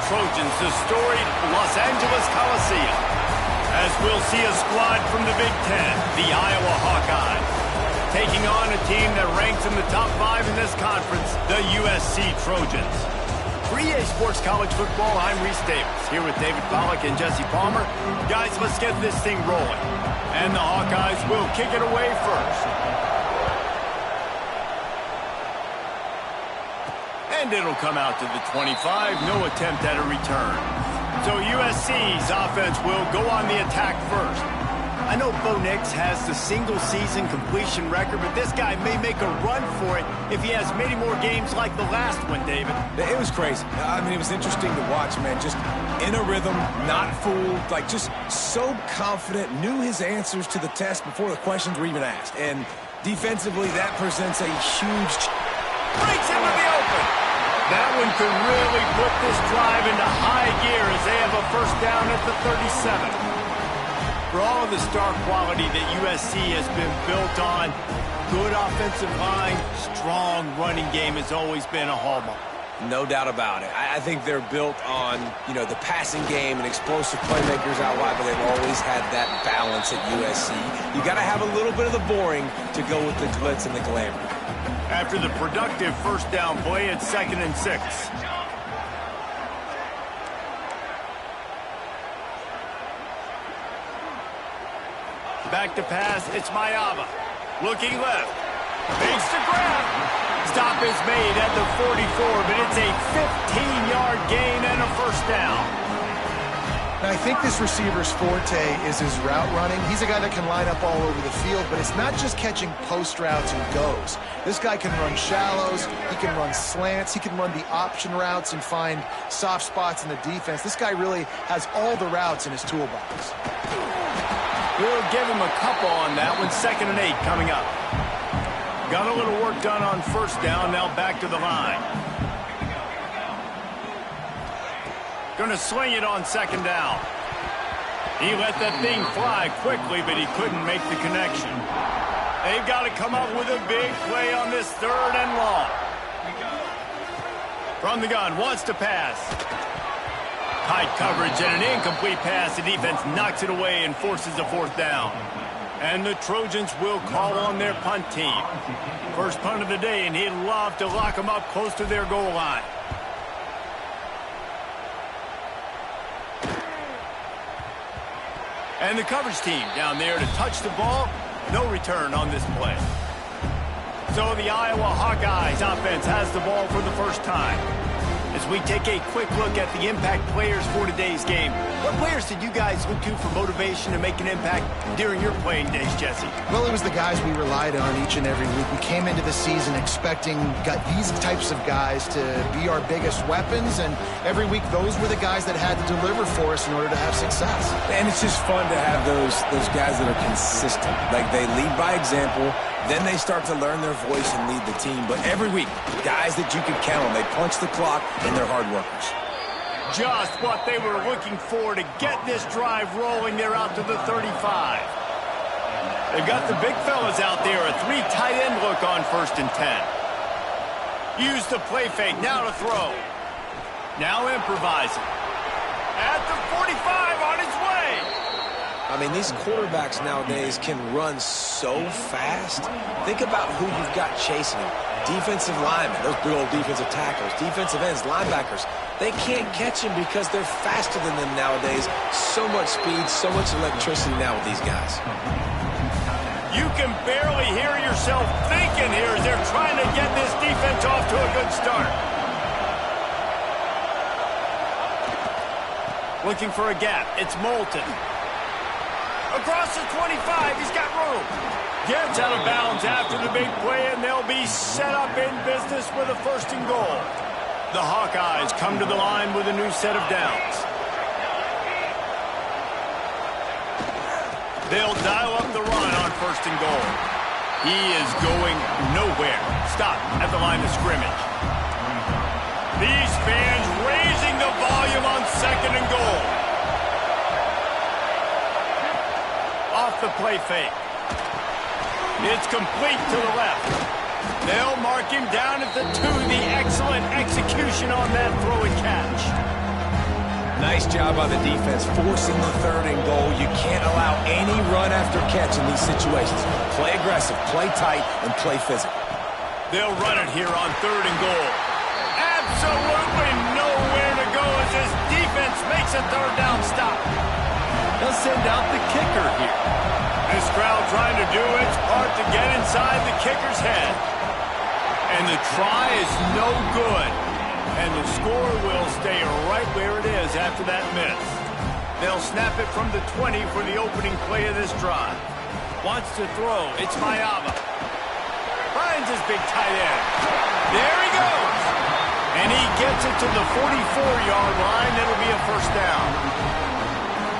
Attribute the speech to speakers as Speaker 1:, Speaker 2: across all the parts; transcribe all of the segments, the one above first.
Speaker 1: Trojans, the storied Los Angeles Coliseum. As we'll see a squad from the Big Ten, the Iowa Hawkeyes, taking on a team that ranks in the top 5 in this conference, the USC Trojans. For EA Sports College Football, I'm Reese Davis, here with David Pollack and Jesse Palmer. Guys, let's get this thing rolling. And the Hawkeyes will kick it away first. And it'll come out to the 25, no attempt at a return. So USC's offense will go on the attack first. I know Bo Nix has the single-season completion record, but this guy may make a run for it if he has many more games like the last one, David.
Speaker 2: It was crazy. I mean, it was interesting to watch, man. Just in a rhythm, not fooled, like just so confident, knew his answers to the test before the questions were even asked. And defensively, that presents a huge...
Speaker 1: Breaks into the open. That one could really put this drive into high gear as they have a first down at the 37. For all of the star quality that USC has been built on, good offensive line, strong running game has always been a hallmark.
Speaker 2: No doubt about it. I think they're built on, the passing game and explosive playmakers out wide, but they've always had that balance at USC. You got to have a little bit of the boring to go with the glitz and the glamour.
Speaker 1: After the productive first down play, it's 2nd and 6. Back to pass, it's Mayava. Looking left. Makes the grab. Stop is made at the 44, but it's a 15-yard gain and a first down.
Speaker 3: Now, I think this receiver's forte is his route running. He's a guy that can line up all over the field, but it's not just catching post routes and goes. This guy can run shallows, he can run slants, he can run the option routes and find soft spots in the defense. This guy really has all the routes in his toolbox.
Speaker 1: We'll give him a couple on that one. 2nd and 8 coming up. Got a little work done on first down. Now back to the line. Going to sling it on 2nd down. He let that thing fly quickly, but he couldn't make the connection. They've got to come up with a big play on this 3rd and long. From the gun, wants to pass. Tight coverage and an incomplete pass. The defense knocks it away and forces a 4th down. And the Trojans will call on their punt team. First punt of the day, and he'd love to lock them up close to their goal line. And the coverage team down there to touch the ball. No return on this play. So the Iowa Hawkeyes offense has the ball for the first time. As we take a quick look at the impact players for today's game, what players did you guys look to for motivation to make an impact during your playing days, Jesse?
Speaker 3: Well, it was the guys we relied on each and every week. We came into the season expecting these types of guys to be our biggest weapons, and every week those were the guys that had to deliver for us in order to have success.
Speaker 2: And it's just fun to have those guys that are consistent. Like, they lead by example. Then they start to learn their voice and lead the team. But every week, guys that you can count on, they punch the clock, and they're hard workers.
Speaker 1: Just what they were looking for to get this drive rolling. They're out to the 35. They've got the big fellas out there. A 3 tight end look on 1st and 10. Use the play fake. Now to throw. Now improvising. At the 45 on his way.
Speaker 2: I mean, these quarterbacks nowadays can run so fast. Think about who you've got chasing them. Defensive linemen, those big old defensive tackles, defensive ends, linebackers. They can't catch him because they're faster than them nowadays. So much speed, so much electricity now with these guys.
Speaker 1: You can barely hear yourself thinking here as they're trying to get this defense off to a good start. Looking for a gap. It's Moulton. Across the 25, he's got room. Gets out of bounds after the big play, and they'll be set up in business with a 1st and goal. The Hawkeyes come to the line with a new set of downs. They'll dial up the run on 1st and goal. He is going nowhere. Stop at the line of scrimmage. These fans raising the volume on 2nd and goal. Off the play fake. It's complete to the left. They'll mark him down at the 2. The excellent execution on that throw and catch.
Speaker 2: Nice job by the defense, forcing the 3rd and goal. You can't allow any run after catch in these situations. Play aggressive, play tight, and play physical.
Speaker 1: They'll run it here on 3rd and goal. Absolutely nowhere to go as this defense makes a 3rd down stop. They'll send out the kicker here. This crowd trying to do its part to get inside the kicker's head. And the try is no good. And the score will stay right where it is after that miss. They'll snap it from the 20 for the opening play of this drive. Wants to throw. It's Mayava. Finds his big tight end. There he goes. And he gets it to the 44-yard line. It'll be a 1st down.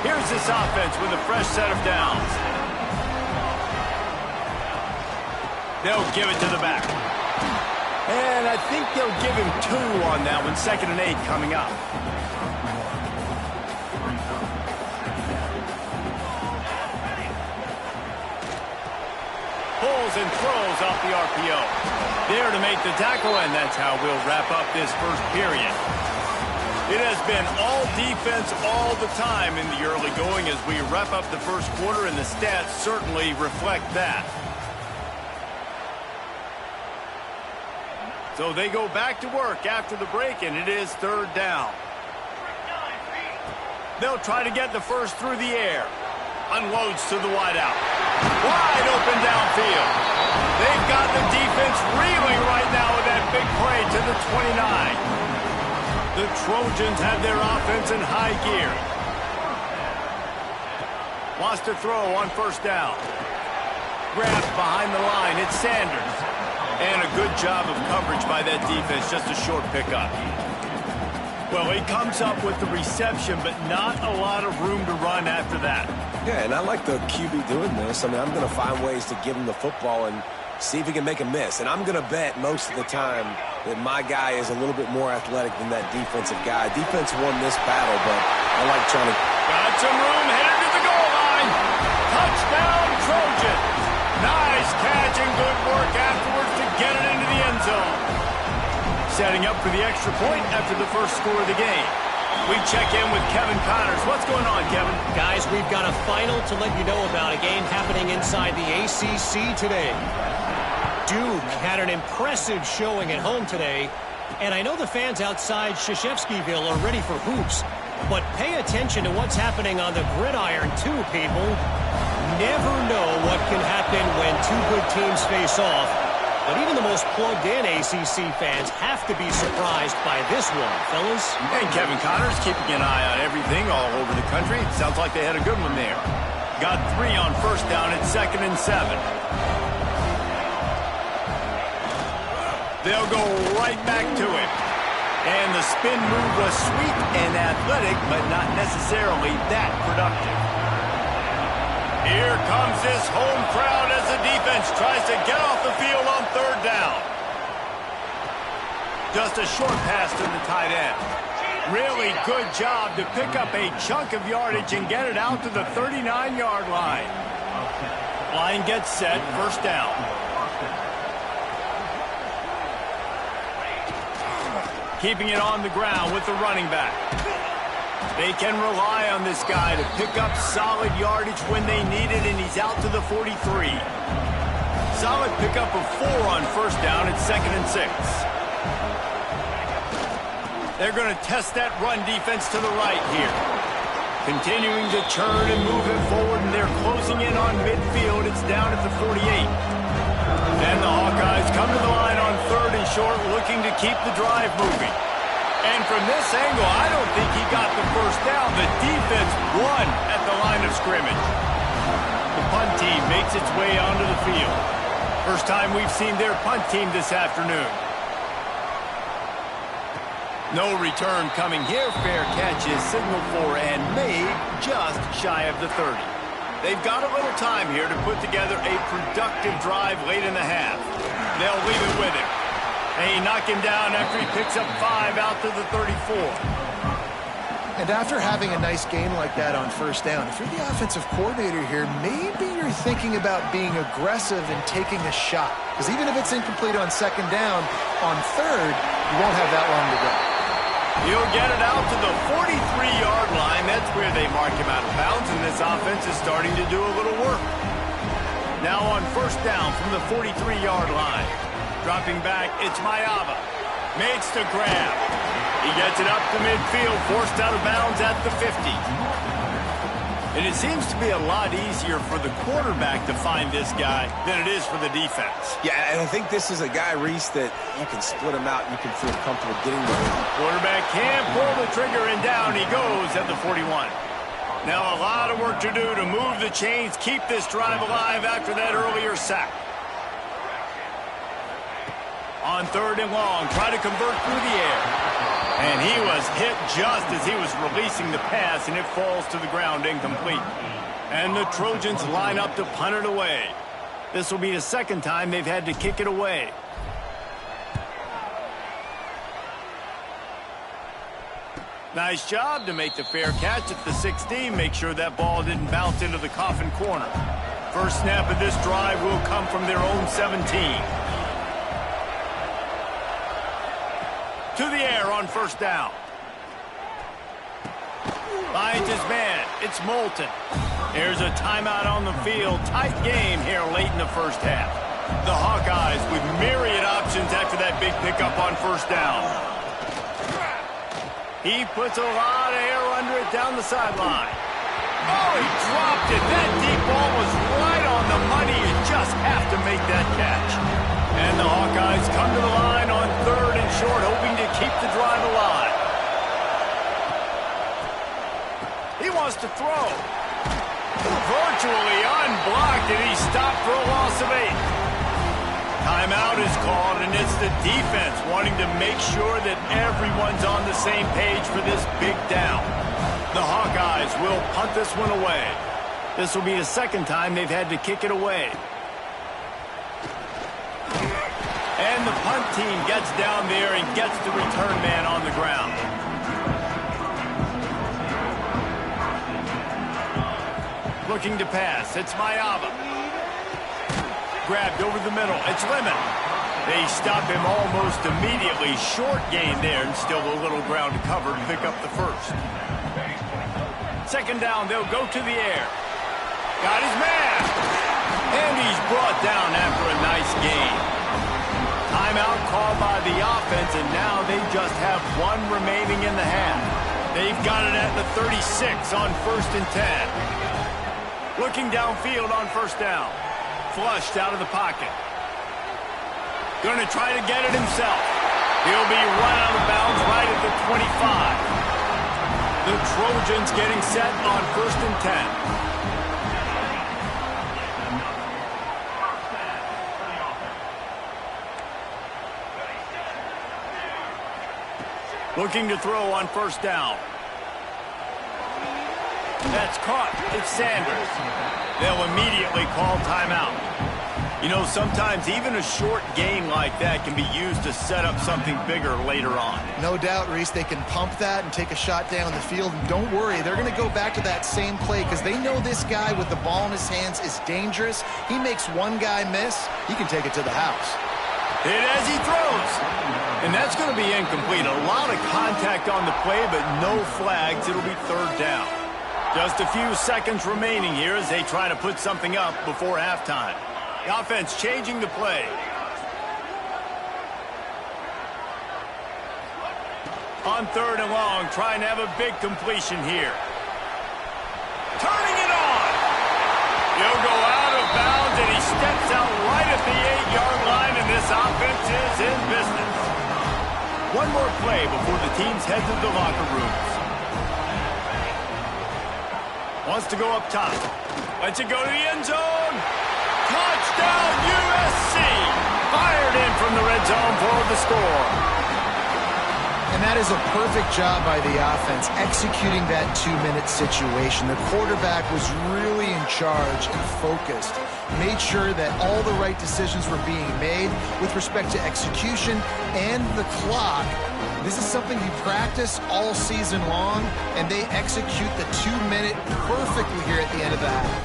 Speaker 1: Here's this offense with a fresh set of downs. They'll give it to the back. And I think they'll give him 2 on that one. 2nd and 8 coming up. Pulls and throws off the RPO. There to make the tackle, and that's how we'll wrap up this 1st period. It has been all defense all the time in the early going as we wrap up the 1st quarter, and the stats certainly reflect that. So they go back to work after the break, and it is 3rd down. They'll try to get the 1st through the air. Unloads to the wideout. Wide open downfield. They've got the defense reeling right now with that big play to the 29. The Trojans have their offense in high gear. Wants to throw on 1st down. Grabbed behind the line. It's Sanders. And a good job of coverage by that defense. Just a short pickup. Well, he comes up with the reception, but not a lot of room to run after that.
Speaker 2: Yeah, and I like the QB doing this. I mean, I'm going to find ways to give him the football and see if he can make a miss. And I'm going to bet most of the time that my guy is a little bit more athletic than that defensive guy. Defense won this battle, but I like trying to...
Speaker 1: Got some room, headed to the goal line. Touchdown, Trojans. Nice catch and good work afterwards to get it into the end zone. Setting up for the extra point after the 1st score of the game. We check in with Kevin Connors. What's going on, Kevin?
Speaker 4: Guys, we've got a final to let you know about, a game happening inside the ACC today. Duke had an impressive showing at home today, and I know the fans outside Krzyzewskiville are ready for hoops, but pay attention to what's happening on the gridiron too, people. Never know what can happen when 2 good teams face off. But even the most plugged-in ACC fans have to be surprised by this one, fellas.
Speaker 1: And Kevin Connors keeping an eye on everything all over the country. Sounds like they had a good one there. Got 3 on 1st down at 2nd and 7. They'll go right back to it. And the spin move was sweet and athletic, but not necessarily that productive. Here comes this home crowd as the defense tries to get off the field on 3rd down. Just a short pass to the tight end. Really good job to pick up a chunk of yardage and get it out to the 39-yard line. Line gets set, 1st down. Keeping it on the ground with the running back. They can rely on this guy to pick up solid yardage when they need it, and he's out to the 43. Solid pickup of 4 on 1st down at 2nd and 6. They're going to test that run defense to the right here. Continuing to churn and move it forward, and they're closing in on midfield. It's down at the 48. Then the Hawkeyes come to the line on 3rd and short, looking to keep the drive moving. And from this angle, I don't think he got the 1st down. The defense won at the line of scrimmage. The punt team makes its way onto the field. First time we've seen their punt team this afternoon. No return coming here. Fair catch is signaled for and made just shy of the 30. They've got a little time here to put together a productive drive late in the half. They'll leave it with him. They knock him down after he picks up 5 out to the 34.
Speaker 3: And after having a nice game like that on 1st down, if you're the offensive coordinator here, maybe you're thinking about being aggressive and taking a shot. Because even if it's incomplete on 2nd down, on 3rd, you won't have that long to go.
Speaker 1: He'll get it out to the 43-yard That's where they mark him out of bounds, and this offense is starting to do a little work. Now on first down from the 43-yard line. Dropping back, it's Mayava. Makes the grab. He gets it up to midfield, forced out of bounds at the 50. And it seems to be a lot easier for the quarterback to find this guy than it is for the defense.
Speaker 2: Yeah, and I think this is a guy, Reese, that you can split him out. You can feel comfortable getting to him.
Speaker 1: Quarterback can't pull the trigger, and down he goes at the 41. Now a lot of work to do to move the chains, keep this drive alive after that earlier sack. On third and long, try to convert through the air. And he was hit just as he was releasing the pass, and it falls to the ground incomplete. And the Trojans line up to punt it away. This will be the second time they've had to kick it away. Nice job to make the fair catch at the 16. Make sure that ball didn't bounce into the coffin corner. First snap of this drive will come from their own 17. To the air on first down. Finds his man. It's Moulton. There's a timeout on the field. Tight game here late in the first half. The Hawkeyes with myriad options after that big pickup on first down. He puts a lot of air under it down the sideline. Oh, he dropped it. That deep ball was right on the money. You just have to make that catch. And the Hawkeyes come to the line on third and short, hoping to keep the drive alive. He wants to throw. Virtually unblocked, and he's stopped for a loss of 8. Timeout is called, and it's the defense wanting to make sure that everyone's on the same page for this big down. The Hawkeyes will punt this one away. This will be the second time they've had to kick it away. And the punt team gets down there and gets the return man on the ground. Looking to pass. It's Mayava. Grabbed over the middle. It's Lemon. They stop him almost immediately. Short gain there, and still a little ground to cover to pick up the first. Second down, they'll go to the air. Got his man. And he's brought down after a nice gain. Timeout called by the offense, and now they just have one remaining in the half. They've got it at the 36 on first and 10. Looking downfield on first down. Flushed out of the pocket. Going to try to get it himself. He'll be run out of bounds right at the 25. The Trojans getting set on first and 10. Looking to throw on first down. That's caught. It's Sanders. They'll immediately call timeout. You know, sometimes even a short game like that can be used to set up something bigger later on.
Speaker 3: No doubt, Reese, they can pump that and take a shot down the field. And don't worry, they're going to go back to that same play because they know this guy with the ball in his hands is dangerous. He makes one guy miss, he can take it to the house.
Speaker 1: Hit as he throws. And that's going to be incomplete. A lot of contact on the play, but no flags. It'll be third down. Just a few seconds remaining here as they try to put something up before halftime. The offense changing the play. On third and long, trying to have a big completion here. Turning it on. He'll go out of bounds, and he steps out right at the 8-yard line, and this offense is in business. One more play before the teams head to the locker rooms. Wants to go up top. Lets it go to the end zone. Touchdown, USC! Fired in from the red zone for the score.
Speaker 3: And that is a perfect job by the offense, executing that 2-minute situation. The quarterback was really in charge and focused. Made sure that all the right decisions were being made with respect to execution and the clock. This is something you practice all season long, and they execute the 2-minute perfectly here at the end of the half.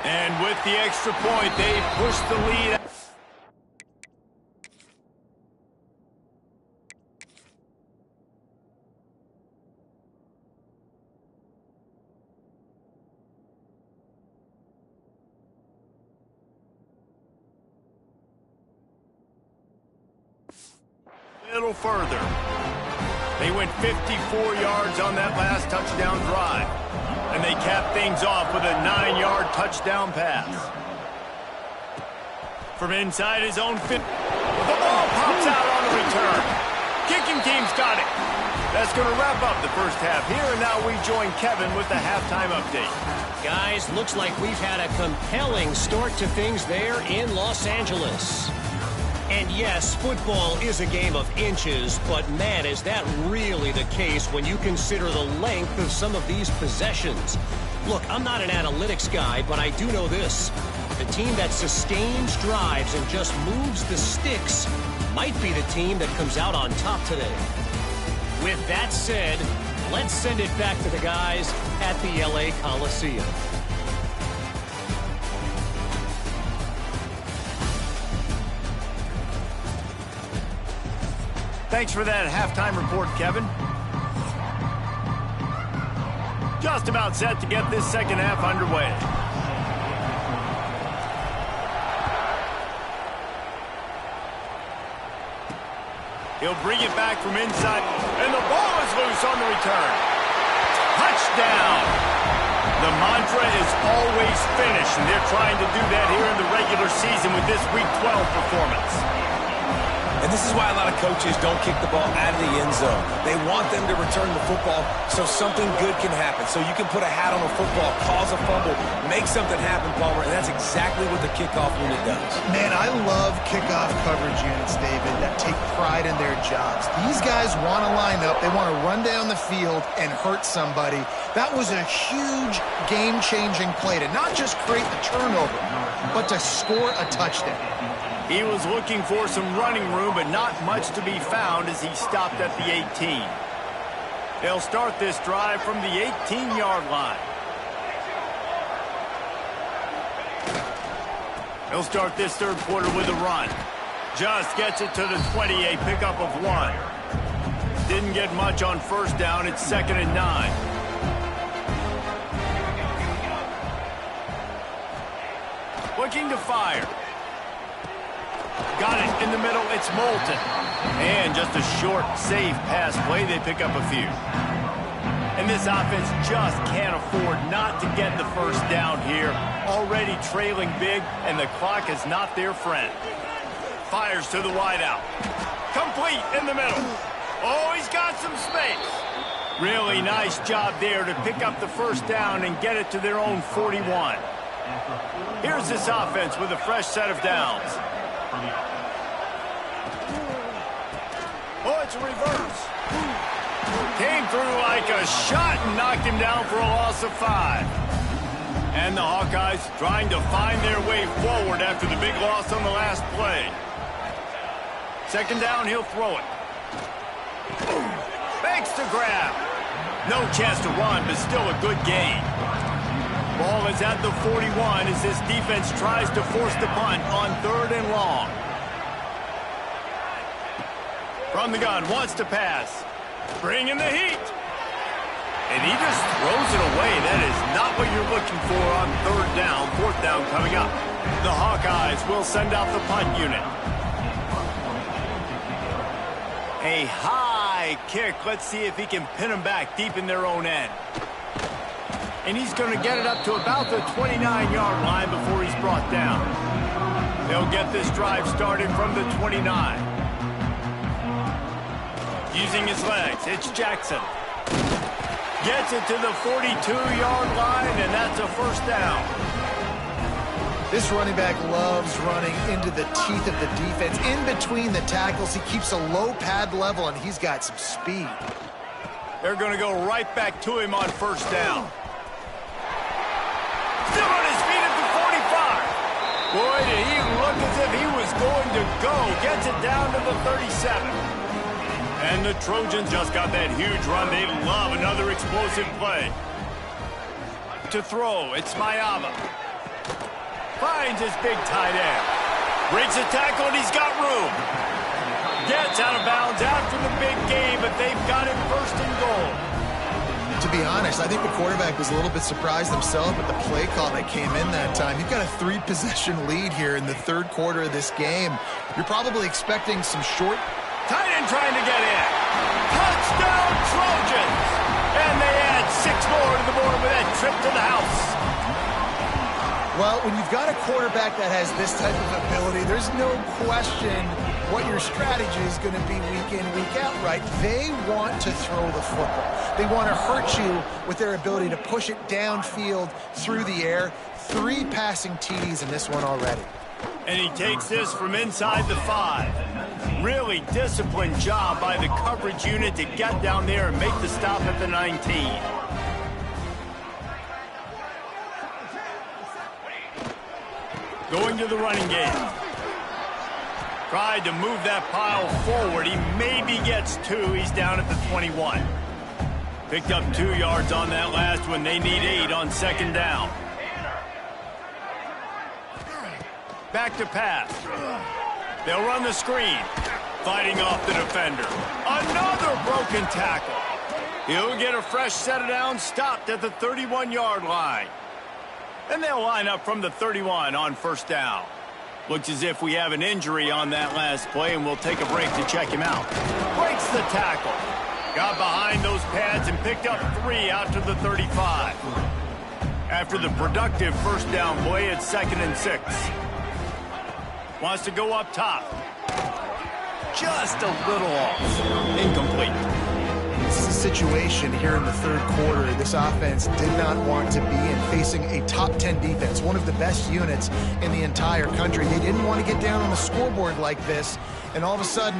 Speaker 1: And with the extra point, they push the lead. little further. They went 54 yards on that last touchdown drive. And they capped things off with a 9-yard touchdown pass. From inside his own 50, the ball pops out on the return. Kicking team's got it. That's going to wrap up the first half here, and now we join Kevin with the halftime update.
Speaker 4: Guys, looks like we've had a compelling start to things there in Los Angeles. And yes, football is a game of inches, but man, is that really the case when you consider the length of some of these possessions. Look, I'm not an analytics guy, but I do know this. The team that sustains drives and just moves the sticks might be the team that comes out on top today. With that said, let's send it back to the guys at the LA Coliseum.
Speaker 1: Thanks for that halftime report, Kevin. Just about set to get this second half underway. He'll bring it back from inside, and the ball is loose on the return. Touchdown! The mantra is always finish, and they're trying to do that here in the regular season with this Week 12 performance.
Speaker 2: And this is why a lot of coaches don't kick the ball out of the end zone. They want them to return the football so something good can happen. So you can put a hat on a football, cause a fumble, make something happen, Palmer, and that's exactly what the kickoff unit does.
Speaker 3: Man, I love kickoff coverage units, David, that take pride in their jobs. These guys want to line up. They want to run down the field and hurt somebody. That was a huge game-changing play to not just create the turnover, but to score a touchdown.
Speaker 1: He was looking for some running room, but not much to be found as he stopped at the 18. They'll start this drive from the 18-yard line. He'll start this third quarter with a run. Just gets it to the 20, a pickup of 1. Didn't get much on first down. It's 2nd and 9. Looking to fire. Got it in the middle. It's Moulton. And just a short, safe pass play. They pick up a few. And this offense just can't afford not to get the first down here. Already trailing big, and the clock is not their friend. Fires to the wideout. Complete in the middle. Oh, he's got some space. Really nice job there to pick up the first down and get it to their own 41. Here's this offense with a fresh set of downs. Oh, it's a reverse. Came through like a shot and knocked him down for a loss of 5. And the Hawkeyes trying to find their way forward after the big loss on the last play. 2nd down, he'll throw it. Makes the grab. No chance to run, but still a good gain. Ball is at the 41 as this defense tries to force the punt on 3rd and long. From the gun, wants to pass. Bringing the heat. And he just throws it away. That is not what you're looking for on 3rd down. 4th down coming up. The Hawkeyes will send out the punt unit. A high kick. Let's see if he can pin them back deep in their own end. And he's going to get it up to about the 29-yard line before he's brought down. They'll get this drive started from the 29. Using his legs, it's Jackson. Gets it to the 42-yard line, and that's a first down.
Speaker 3: This running back loves running into the teeth of the defense. In between the tackles, he keeps a low pad level, and he's got some speed.
Speaker 1: They're going to go right back to him on first down. Still on his feet at the 45. Boy, did he look as if he was going to go. Gets it down to the 37. And the Trojans just got that huge run. They love another explosive play. To throw, it's Mayaba. Finds his big tight end. Breaks a tackle, and he's got room. Gets out of bounds after the big game, but they've got him 1st and goal.
Speaker 3: To be honest, I think the quarterback was a little bit surprised himself at the play call that came in that time. You've got a 3-possession lead here in the 3rd quarter of this game. You're probably expecting some short
Speaker 1: Tight end trying to get in. Touchdown Trojans! And they add 6 more to the board with that trip to the house.
Speaker 3: Well, when you've got a quarterback that has this type of ability, there's no question what your strategy is going to be week in, week out, right? They want to throw the football. They want to hurt you with their ability to push it downfield through the air. 3 passing TDs in this one already.
Speaker 1: And he takes this from inside the 5. Really disciplined job by the coverage unit to get down there and make the stop at the 19. Going to the running game. Tried to move that pile forward. He maybe gets 2. He's down at the 21. Picked up 2 yards on that last one. They need 8 on 2nd down. Back to pass. They'll run the screen. Fighting off the defender. Another broken tackle. He'll get a fresh set of downs, stopped at the 31-yard line. And they'll line up from the 31 on 1st down. Looks as if we have an injury on that last play, and we'll take a break to check him out. Breaks the tackle. Got behind those pads and picked up 3 out to the 35. After the productive 1st down play, it's 2nd and 6. Wants to go up top. Just a little off. Incomplete.
Speaker 3: This is a situation here in the 3rd quarter this offense did not want to be in, facing a top 10 defense, one of the best units in the entire country. They didn't want to get down on the scoreboard like this and all of a sudden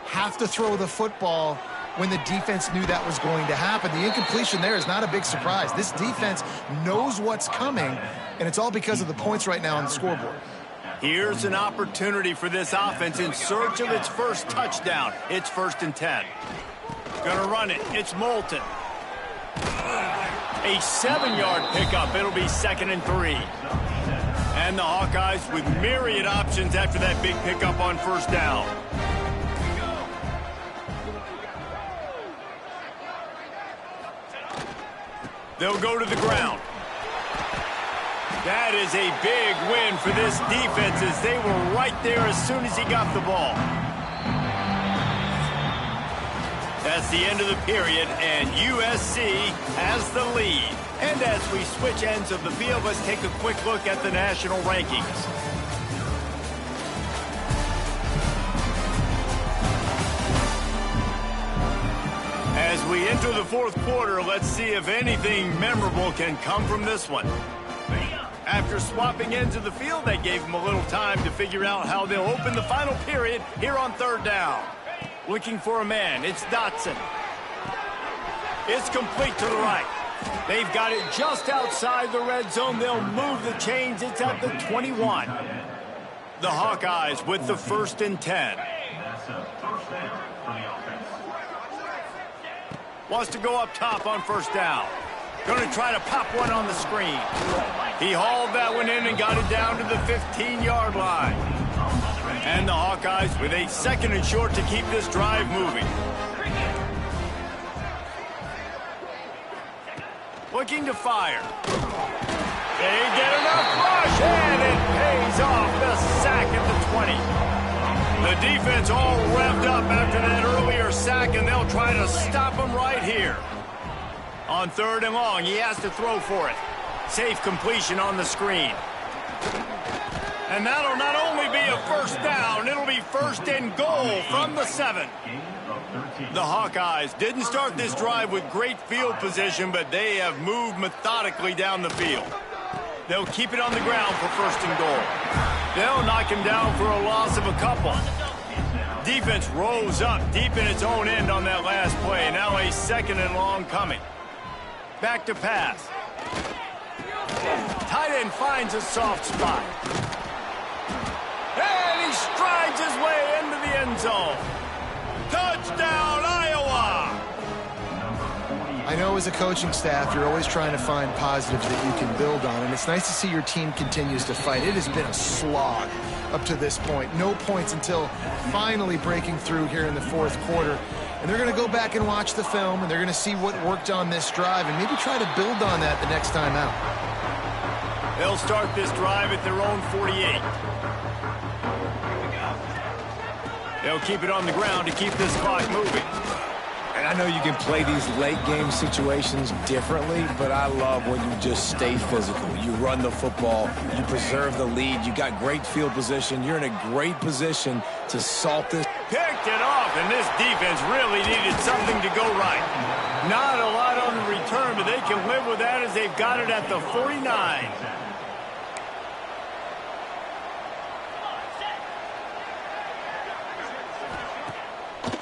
Speaker 3: have to throw the football when the defense knew that was going to happen. The incompletion there is not a big surprise. This defense knows what's coming, and it's all because of the points right now on the scoreboard.
Speaker 1: Here's an opportunity for this offense in search of its first touchdown. It's 1st and 10. Gonna run it. It's Moulton. A 7-yard pickup. It'll be 2nd and 3. And the Hawkeyes with myriad options after that big pickup on 1st down. They'll go to the ground. That is a big win for this defense as they were right there as soon as he got the ball. That's the end of the period, and USC has the lead. And as we switch ends of the field, let's take a quick look at the national rankings. As we enter the 4th quarter, let's see if anything memorable can come from this one. After swapping ends of the field, they gave them a little time to figure out how they'll open the final period here on 3rd down. Looking for a man. It's Dotson. It's complete to the right. They've got it just outside the red zone. They'll move the chains. It's at the 21. The Hawkeyes with the 1st and 10. Wants to go up top on 1st down. Going to try to pop one on the screen. He hauled that one in and got it down to the 15-yard line. And the Hawkeyes with a 2nd and short to keep this drive moving. Looking to fire. They get enough rush, and it pays off. The sack at the 20. The defense all revved up after that earlier sack, and they'll try to stop him right here. On 3rd and long, he has to throw for it. Safe completion on the screen. And that'll not only be a 1st down, it'll be 1st and goal from the 7. The Hawkeyes didn't start this drive with great field position, but they have moved methodically down the field. They'll keep it on the ground for 1st and goal. They'll knock him down for a loss of a couple. Defense rose up deep in its own end on that last play. Now a 2nd and long coming. Back to pass. Tight end finds a soft spot. And he strides his way into the end zone. Touchdown, Iowa!
Speaker 3: I know as a coaching staff, you're always trying to find positives that you can build on, and it's nice to see your team continues to fight. It has been a slog up to this point. No points until finally breaking through here in the 4th quarter. And they're going to go back and watch the film, and they're going to see what worked on this drive and maybe try to build on that the next time out.
Speaker 1: They'll start this drive at their own 48. They'll keep it on the ground to keep this clock moving.
Speaker 2: And I know you can play these late-game situations differently, but I love when you just stay physical. You run the football, you preserve the lead, you got great field position, you're in a great position to salt this.
Speaker 1: Picked it off, and this defense really needed something to go right. Not a lot on the return, but they can live with that as they've got it at the 49.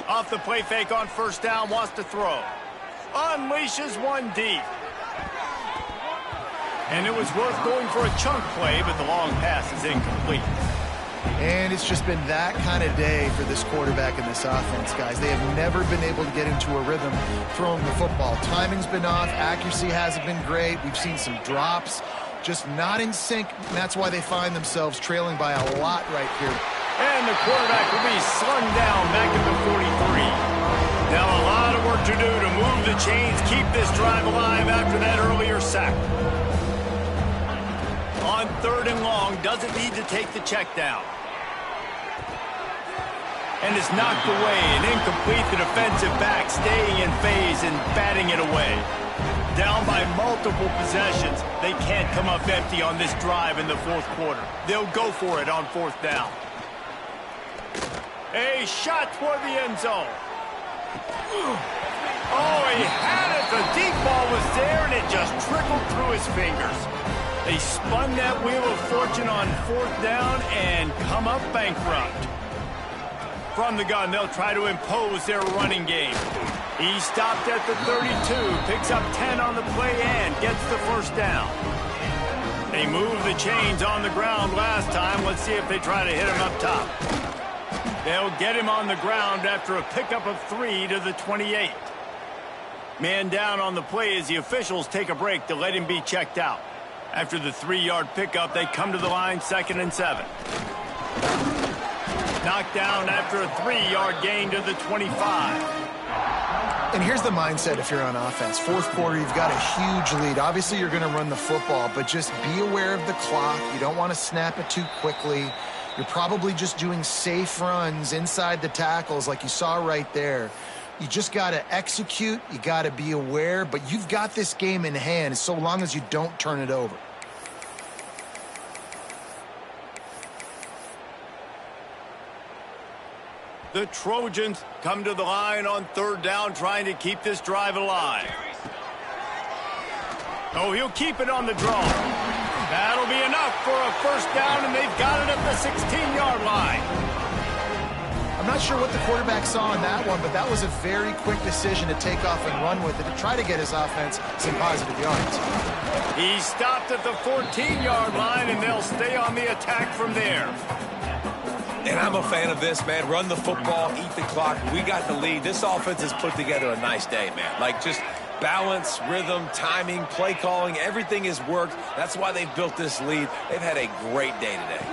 Speaker 1: Off the play fake on first down, wants to throw. Unleashes one deep. And it was worth going for a chunk play, but the long pass is incomplete.
Speaker 3: And it's just been that kind of day for this quarterback and this offense, guys. They have never been able to get into a rhythm throwing the football. Timing's been off. Accuracy hasn't been great. We've seen some drops. Just not in sync, and that's why they find themselves trailing by a lot right here.
Speaker 1: And the quarterback will be slung down back at the 43. Now a lot of work to do to move the chains, keep this drive alive after that earlier sack. On 3rd and long, doesn't need to take the check down. And it's knocked away and incomplete. The defensive back staying in phase and batting it away. Down by multiple possessions. They can't come up empty on this drive in the 4th quarter. They'll go for it on 4th down. A shot toward the end zone. Oh, he had it. The deep ball was there, and it just trickled through his fingers. They spun that wheel of fortune on 4th down and come up bankrupt. From the gun, they'll try to impose their running game. He stopped at the 32, picks up 10 on the play and gets the 1st down. They moved the chains on the ground last time. Let's see if they try to hit him up top. They'll get him on the ground after a pickup of 3 to the 28. Man down on the play as the officials take a break to let him be checked out. After the 3-yard pickup, they come to the line 2nd and 7. Knocked down after a 3-yard gain to the 25.
Speaker 3: And here's the mindset if you're on offense. 4th quarter, you've got a huge lead. Obviously, you're going to run the football, but just be aware of the clock. You don't want to snap it too quickly. You're probably just doing safe runs inside the tackles like you saw right there. You just got to execute. You got to be aware, but you've got this game in hand so long as you don't turn it over.
Speaker 1: The Trojans come to the line on 3rd down, trying to keep this drive alive. Oh, he'll keep it on the draw. That'll be enough for a 1st down, and they've got it at the 16-yard line.
Speaker 3: I'm not sure what the quarterback saw in that one, but that was a very quick decision to take off and run with it to try to get his offense some positive yards.
Speaker 1: He stopped at the 14-yard line, and they'll stay on the attack from there.
Speaker 2: And I'm a fan of this, man. Run the football, eat the clock. We got the lead. This offense has put together a nice day, man. Like, just balance, rhythm, timing, play calling, everything has worked. That's why they've built this lead. They've had a great day today.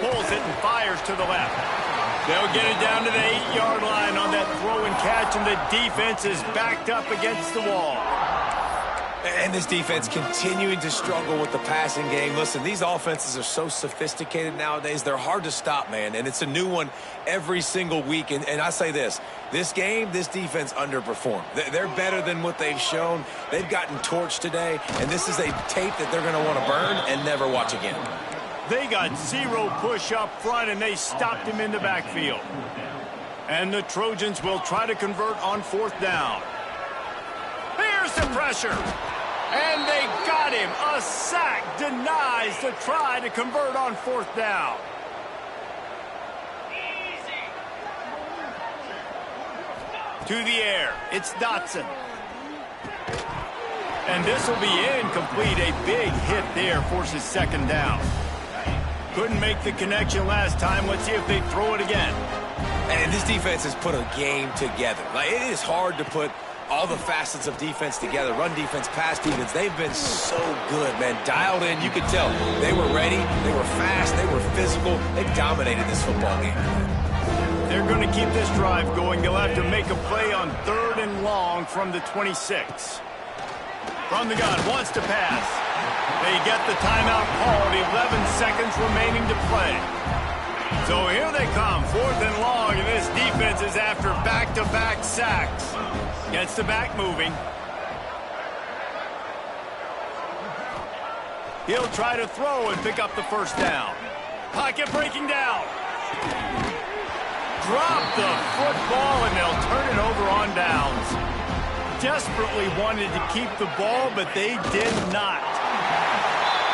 Speaker 1: Pulls it and fires to the left. They'll get it down to the 8-yard line on that throw and catch, and the defense is backed up against the wall.
Speaker 2: And this defense continuing to struggle with the passing game. Listen, these offenses are so sophisticated nowadays. They're hard to stop, man. And it's a new one every single week. And I say this game, this defense underperformed. They're better than what they've shown. They've gotten torched today. And this is a tape that they're going to want to burn and never watch again.
Speaker 1: They got 0 push up front, and they stopped him in the backfield. And the Trojans will try to convert on 4th down. Here's the pressure. And they got him. A sack denies the try to convert on 4th down. To the air. It's Dotson. And this will be incomplete. A big hit there forces 2nd down. Couldn't make the connection last time. Let's see if they throw it again.
Speaker 2: And this defense has put a game together. Like, it is hard to put all the facets of defense together. Run defense, pass defense. They've been so good, man. Dialed in. You could tell they were ready. They were fast. They were physical. They dominated this football game.
Speaker 1: They're going to keep this drive going. They'll have to make a play on 3rd and long from the 26. From the gun, wants to pass. They get the timeout called. 11 seconds remaining to play. So here they come, 4th and long, and this defense is after back-to-back sacks. Gets the back moving. He'll try to throw and pick up the first down. Pocket breaking down. Drop the football, and they'll turn it over on downs. Desperately wanted to keep the ball, but they did not.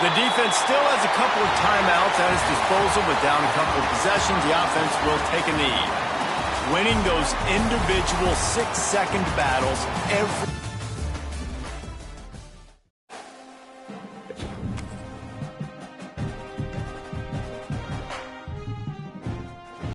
Speaker 1: The defense still has a couple of timeouts at its disposal, but down a couple of possessions, the offense will take a knee. Winning those individual 6-second battles every